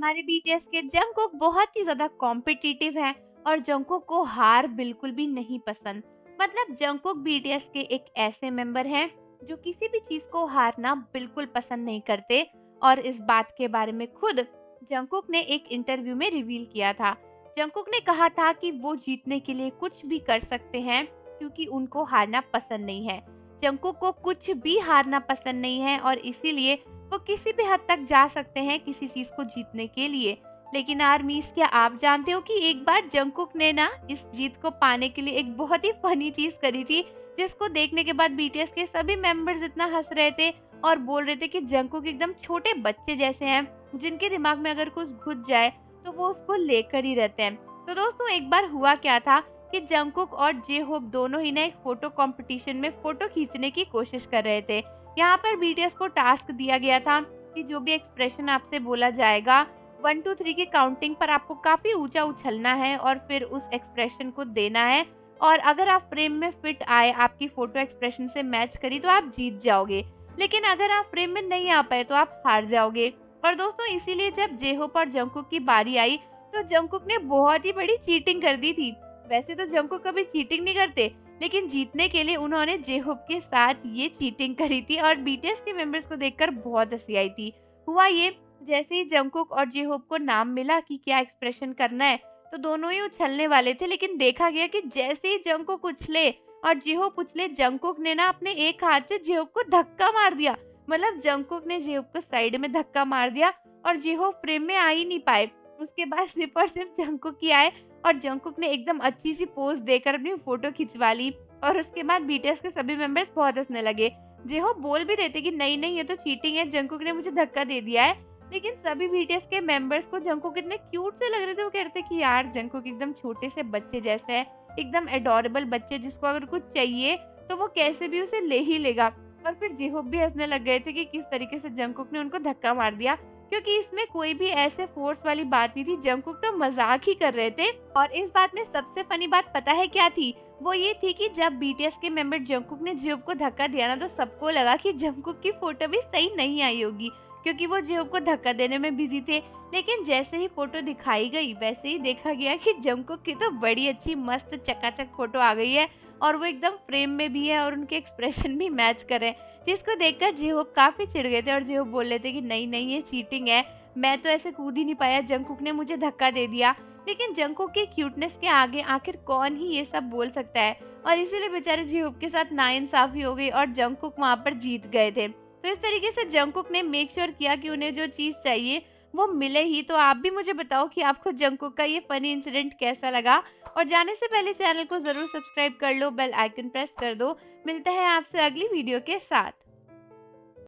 हमारे बीटीएस के जंगकुक बहुत ही ज़्यादा कॉम्पिटिटिव है और जंगकुक को हार बिल्कुल भी नहीं पसंद। मतलब जंगकुक बीटीएस के एक ऐसे मेंबर हैं जो किसी भी चीज़ को हारना बिल्कुल पसंद नहीं करते और इस बात के बारे में खुद जंगकुक ने एक इंटरव्यू में रिवील किया था। जंगकुक ने कहा था कि वो जीतने के लिए कुछ भी कर सकते हैं क्योंकि उनको हारना पसंद नहीं है। जंगकुक को कुछ भी हारना पसंद नहीं है और इसीलिए वो किसी भी हद तक जा सकते हैं किसी चीज को जीतने के लिए। लेकिन आर्मीज, क्या आप जानते हो कि एक बार जंगकुक ने ना इस जीत को पाने के लिए एक बहुत ही फनी चीज करी थी, जिसको देखने के बाद बीटीएस के सभी मेंबर्स इतना हंस रहे थे और बोल रहे थे कि जंगकुक एकदम छोटे बच्चे जैसे हैं, जिनके दिमाग में अगर कुछ घुस जाए तो वो उसको लेकर ही रहते हैं। तो दोस्तों, एक बार हुआ क्या था कि जंगकुक और जे होप दोनों ही ना एक फोटो कंपटीशन में फोटो खींचने की कोशिश कर रहे थे। यहाँ पर बीटीएस को टास्क दिया गया था कि जो भी एक्सप्रेशन आपसे बोला जाएगा 1 2 3 की काउंटिंग पर आपको काफी ऊंचा उछलना है और फिर उस एक्सप्रेशन को देना है। और अगर आप फ्रेम में फिट आए, आपकी फोटो एक्सप्रेशन से मैच करी, तो आप जीत जाओगे। लेकिन अगर आप फ्रेम में नहीं आ पाए तो आप हार जाओगे। और दोस्तों, इसीलिए जब जेहोप और जंगकुक की बारी आई तो जंगकुक ने बहुत ही बड़ी चीटिंग कर दी थी। वैसे तो जंगकुक कभी चीटिंग नहीं करते, लेकिन जीतने के लिए उन्होंने जेहोप के साथ ये चीटिंग करी थी और बीटीएस के मेंबर्स को देखकर बहुत हंसी आई थी। हुआ ये, जैसे ही जंगकुक और जेहोप को नाम मिला कि क्या एक्सप्रेशन करना है, तो दोनों ही उछलने वाले थे। लेकिन देखा गया कि जैसे ही जंगकुक उछले और जेहोप उछले, जंगकुक ने ना अपने एक हाथ से जेहोप को धक्का मार दिया। मतलब जंगकुक ने जेहोप को साइड में धक्का मार दिया और जेहोप फ्रेम में आ ही नहीं पाए। उसके बाद सिर्फ और सिर्फ जंगकुक ही आए और जंगकुक ने एकदम अच्छी सी पोज देकर अपनी फोटो खिंचवा ली। और उसके बाद बीटीएस के सभी मेंबर्स बहुत हंसने लगे। जेहोप बोल भी रहे थे कि नहीं नहीं, ये तो चीटिंग है, जंगकुक ने मुझे धक्का दे दिया है। लेकिन सभी बीटीएस के मेंबर्स को जंगकुक इतने क्यूट से लग रहे थे, वो कह रहे थे कि यार जंगकुक एकदम छोटे से बच्चे जैसा है, एकदम एडोरेबल बच्चे जिसको अगर कुछ चाहिए तो वो कैसे भी उसे ले ही लेगा। और फिर जेहोप भी हंसने लग गए थे कि किस तरीके से जंगकुक ने उनको धक्का मार दिया, क्योंकि इसमें कोई भी ऐसे फोर्स वाली बात नहीं थी। जंगकुक तो मजाक ही कर रहे थे। और इस बात में सबसे फनी बात पता है क्या थी? वो ये थी कि जब बीटीएस के मेंबर जंगकुक ने जेहोप को धक्का दिया ना, तो सबको लगा कि जंगकुक की फोटो भी सही नहीं आई होगी, क्योंकि वो जेहोप को धक्का देने में बिजी थे। लेकिन जैसे ही फोटो दिखाई गई, वैसे ही देखा गया कि जंगकुक की तो बड़ी अच्छी मस्त चकाचक फोटो आ गई है और वो एकदम फ्रेम में भी है और उनके एक्सप्रेशन भी मैच कर रहे हैं, जिसको देखकर जेहोप काफी चिढ़ गए थे और जेहोप बोल रहे थे कि नहीं नहीं, ये चीटिंग है, मैं तो ऐसे कूद ही नहीं पाया, जंगकुक ने मुझे धक्का दे दिया। लेकिन जंगकुक की क्यूटनेस के आगे आखिर कौन ही ये सब बोल सकता है, और इसीलिए बेचारे जेहोप के साथ नाइंसाफी हो गई और जंगकुक वहां पर जीत गए थे। तो इस तरीके से जंगकुक ने मेक श्योर किया कि उन्हें जो चीज चाहिए वो मिले ही। तो आप भी मुझे बताओ कि आपको जंगकुक का ये फनी इंसिडेंट कैसा लगा। और जाने से पहले चैनल को जरूर सब्सक्राइब कर लो, बेल आइकन प्रेस कर दो। मिलता है आपसे अगली वीडियो के साथ।